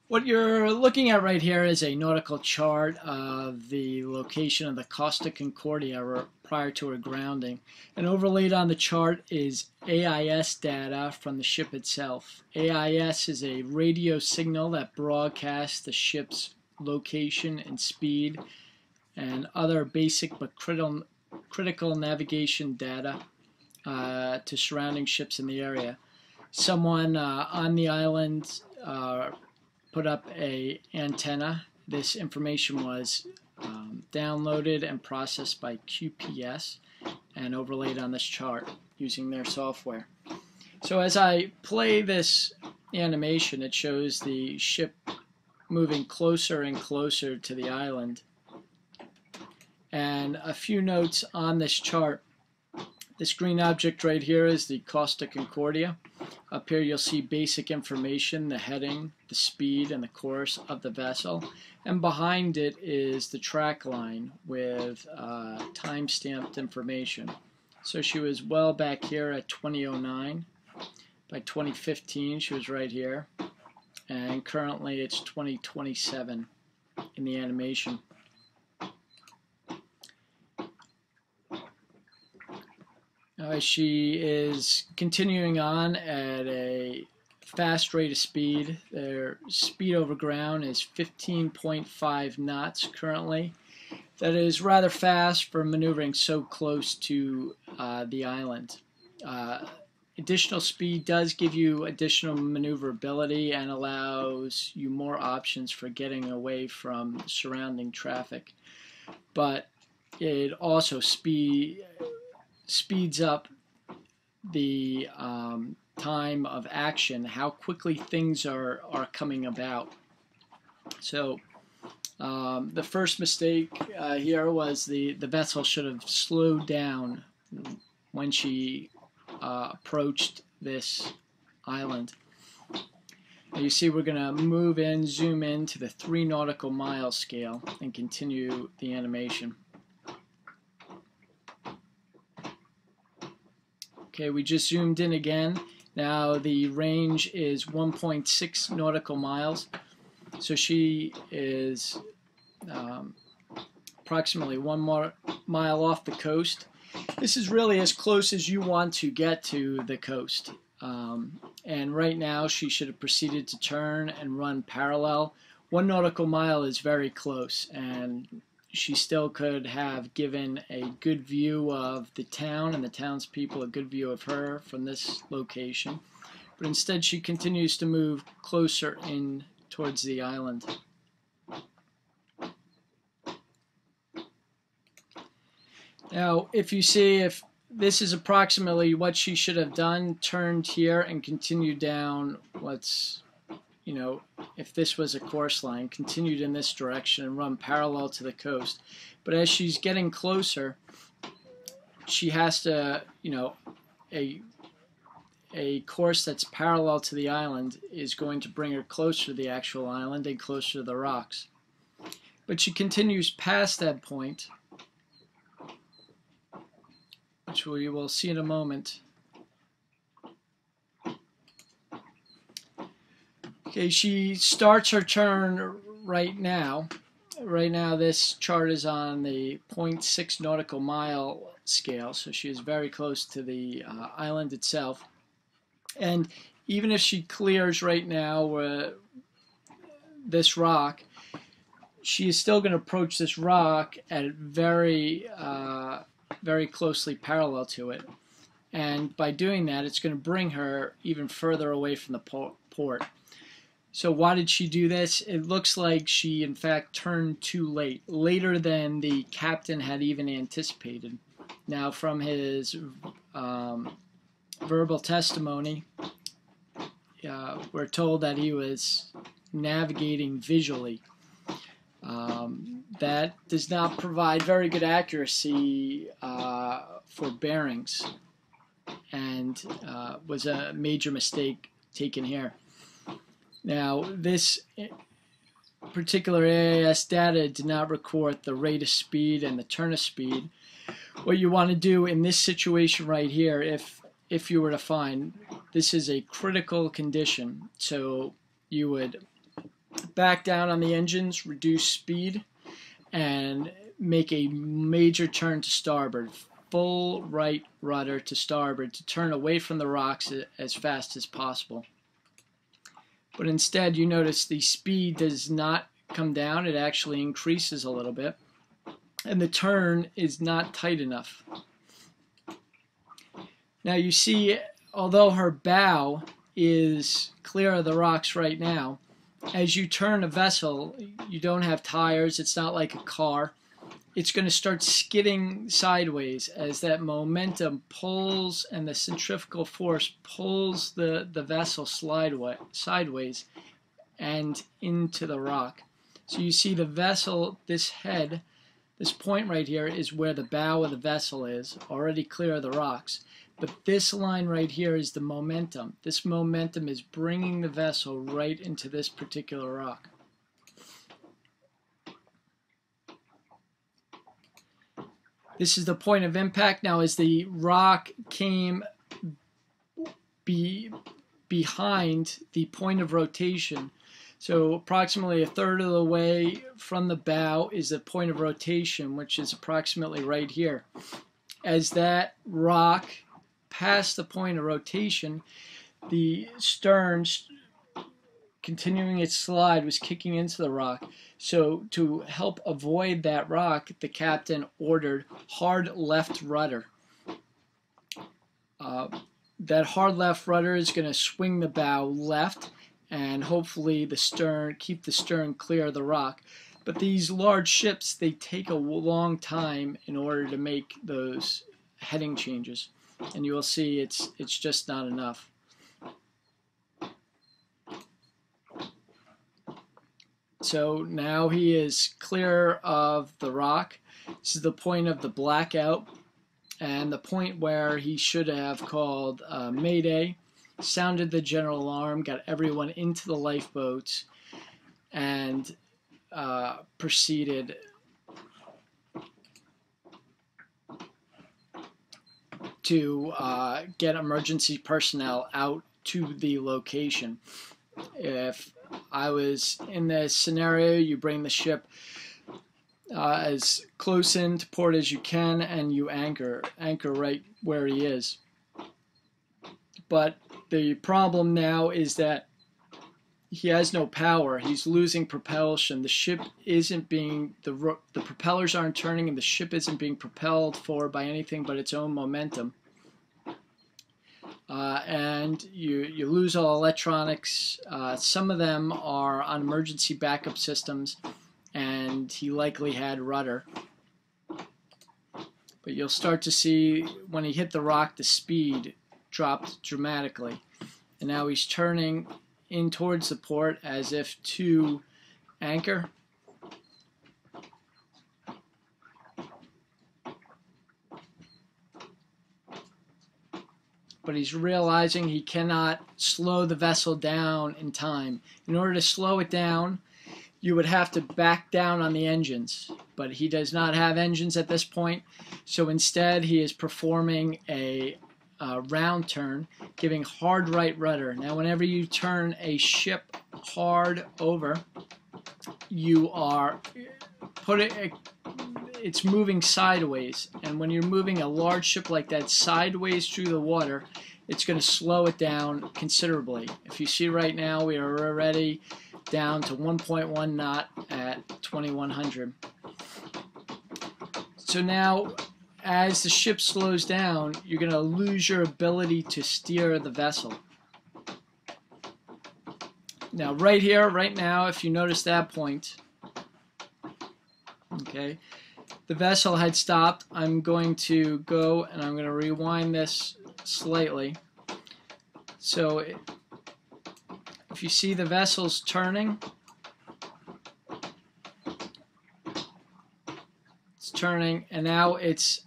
What you're looking at right here is a nautical chart of the location of the Costa Concordia prior to her grounding. And overlaid on the chart is AIS data from the ship itself. AIS is a radio signal that broadcasts the ship's location and speed and other basic but critical navigation data to surrounding ships in the area. Someone on the island put up a antenna. This information was downloaded and processed by QPS and overlaid on this chart using their software. So as I play this animation, it shows the ship moving closer and closer to the island. And a few notes on this chart. This green object right here is the Costa Concordia. Up here you'll see basic information, the heading, the speed, and the course of the vessel. And behind it is the track line with time-stamped information. So she was well back here at 2009. By 2015 she was right here. And currently it's 2027 in the animation. She is continuing on at a fast rate of speed. Their speed over ground is 15.5 knots currently. That is rather fast for maneuvering so close to the island. Additional speed does give you additional maneuverability and allows you more options for getting away from surrounding traffic. But it also speeds up the time of action, how quickly things are coming about. So the first mistake here was the vessel should have slowed down when she approached this island. Now you see we're going to zoom in to the 3 nautical mile scale and continue the animation. Okay, we just zoomed in again. Now the range is 1.6 nautical miles. So she is approximately 1 mile off the coast. This is really as close as you want to get to the coast. And right now she should have proceeded to turn and run parallel. 1 nautical mile is very close, and she still could have given a good view of the town and the townspeople, a good view of her from this location. But instead she continues to move closer in towards the island. Now if you see, if this is approximately what she should have done, turned here and continued down, if this was a course line, continued in this direction and run parallel to the coast. But as she's getting closer, she has to, a course that's parallel to the island is going to bring her closer to the actual island and closer to the rocks. But she continues past that point, which we will see in a moment. Okay, she starts her turn right now. Right now this chart is on the 0.6 nautical mile scale, so she is very close to the island itself. And even if she clears right now this rock, she is still going to approach this rock at very closely parallel to it. And by doing that, it's going to bring her even further away from the port. So why did she do this? It looks like she in fact turned too late, later than the captain had even anticipated. Now from his verbal testimony, we're told that he was navigating visually. That does not provide very good accuracy for bearings, and was a major mistake taken here. Now, this particular AIS data did not record the rate of speed and the turn of speed. What you want to do in this situation right here, if you were to find, this is a critical condition, so you would back down on the engines, reduce speed, and make a major turn to starboard. Full right rudder to starboard to turn away from the rocks as fast as possible. But instead, you notice the speed does not come down. It actually increases a little bit. And the turn is not tight enough. Now you see, although her bow is clear of the rocks right now, as you turn a vessel, you don't have tires, it's not like a car. It's going to start skidding sideways as that momentum pulls and the centrifugal force pulls the vessel sideways and into the rock. So you see the vessel, this head, this point right here is where the bow of the vessel is, already clear of the rocks. But this line right here is the momentum. This momentum is bringing the vessel right into this particular rock. This is the point of impact. Now as the rock came behind the point of rotation, so approximately a third of the way from the bow is the point of rotation, which is approximately right here. As that rock passed the point of rotation, the stern, continuing its slide, was kicking into the rock. So to help avoid that rock, the captain ordered hard left rudder. That hard left rudder is going to swing the bow left and hopefully the stern, keep the stern clear of the rock. But these large ships, they take a long time in order to make those heading changes. And you will see it's just not enough. So now he is clear of the rock. This is the point of the blackout and the point where he should have called Mayday, sounded the general alarm, got everyone into the lifeboats, and proceeded to get emergency personnel out to the location. If I was in this scenario, you bring the ship as close in to port as you can, and you anchor right where he is. But the problem now is that he has no power. He's losing propulsion. The ship isn't being, the propellers aren't turning, and the ship isn't being propelled forward by anything but its own momentum. And you lose all electronics. Some of them are on emergency backup systems, and he likely had rudder. But you'll start to see when he hit the rock, the speed dropped dramatically. And now he's turning in towards the port as if to anchor. But he's realizing he cannot slow the vessel down in time. In order to slow it down, you would have to back down on the engines. But he does not have engines at this point, so instead he is performing a round turn, giving hard right rudder. Now whenever you turn a ship hard over, you are it's moving sideways, and when you're moving a large ship like that sideways through the water, it's going to slow it down considerably. If you see right now, we are already down to 1.1 knot at 2100. So now as the ship slows down, you're going to lose your ability to steer the vessel. Now right here, right now, if you notice that point, okay, the vessel had stopped. I'm going to go and I'm going to rewind this slightly. So if you see the vessel's turning, it's turning, and now it's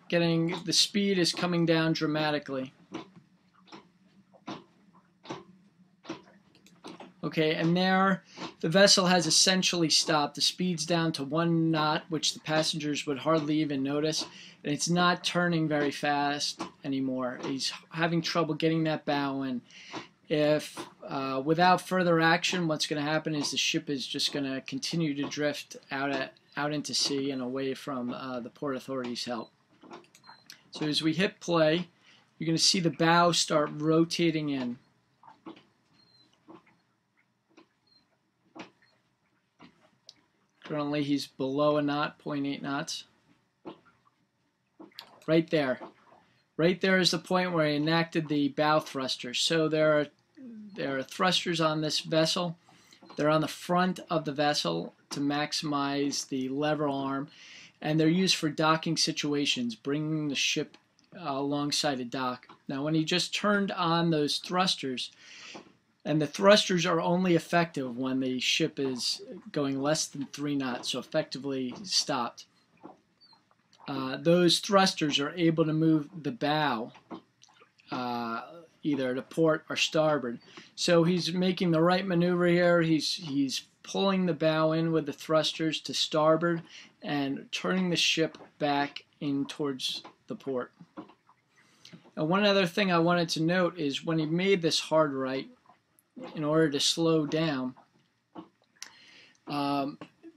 getting, the speed is coming down dramatically. Okay, and there the vessel has essentially stopped. The speed's down to 1 knot, which the passengers would hardly even notice, and it's not turning very fast anymore. He's having trouble getting that bow in. If without further action, what's going to happen is the ship is just going to continue to drift out into sea and away from the Port Authority's help. So as we hit play, you're going to see the bow start rotating in. Currently he's below a knot, 0.8 knots. Right there. Right there is the point where he enacted the bow thrusters. So there are thrusters on this vessel. They're on the front of the vessel to maximize the lever arm, and they're used for docking situations, bringing the ship alongside a dock. Now when he just turned on those thrusters, and the thrusters are only effective when the ship is going less than 3 knots, so effectively stopped. Those thrusters are able to move the bow either to port or starboard. So he's making the right maneuver here. He's pulling the bow in with the thrusters to starboard and turning the ship back in towards the port. Now one other thing I wanted to note is when he made this hard right, in order to slow down,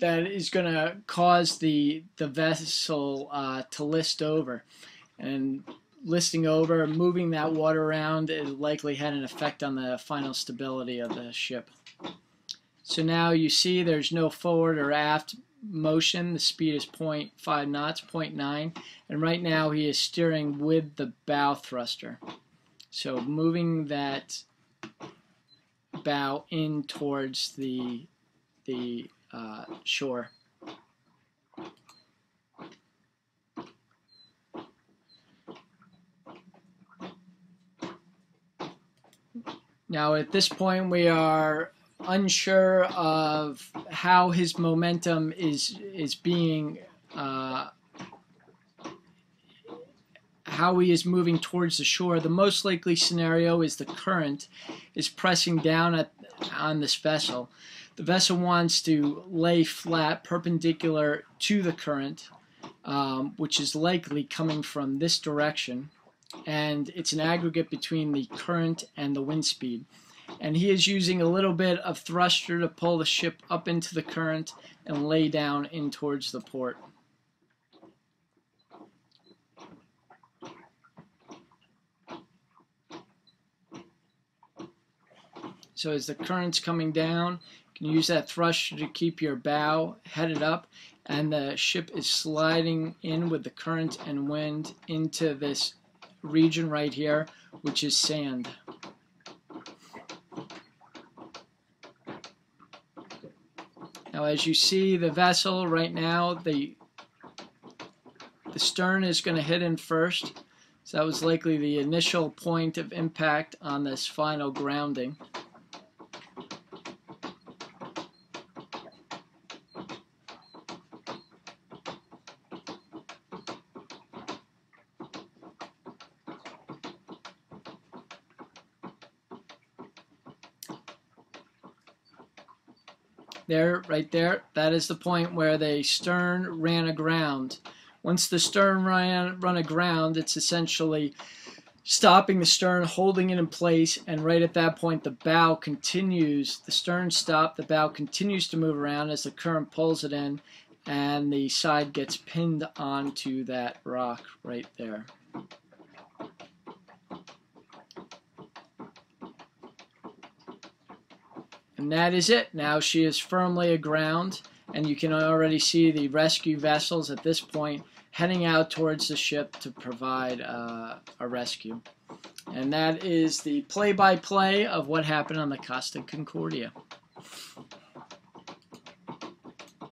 that is going to cause the vessel to list over, and listing over, moving that water around, it likely had an effect on the final stability of the ship. So now you see there's no forward or aft motion. The speed is 0.5 knots, 0.9, and right now he is steering with the bow thruster. So moving that bow in towards the shore. Now at this point we are unsure of how his momentum is being how he is moving towards the shore. The most likely scenario is the current is pressing down on this vessel. The vessel wants to lay flat perpendicular to the current, which is likely coming from this direction, and it's an aggregate between the current and the wind speed. And he is using a little bit of thruster to pull the ship up into the current and lay down in towards the port. So as the current's coming down, you can use that thruster to keep your bow headed up, and the ship is sliding in with the current and wind into this region right here, which is sand. Now as you see the vessel right now, the stern is going to hit in first. So that was likely the initial point of impact on this final grounding. There, right there, that is the point where the stern ran aground. Once the stern run aground, it's essentially stopping the stern, holding it in place, and right at that point the bow continues, the stern stopped, the bow continues to move around as the current pulls it in, and the side gets pinned onto that rock right there. And that is it. Now she is firmly aground, and you can already see the rescue vessels at this point heading out towards the ship to provide a rescue. And that is the play-by-play of what happened on the Costa Concordia.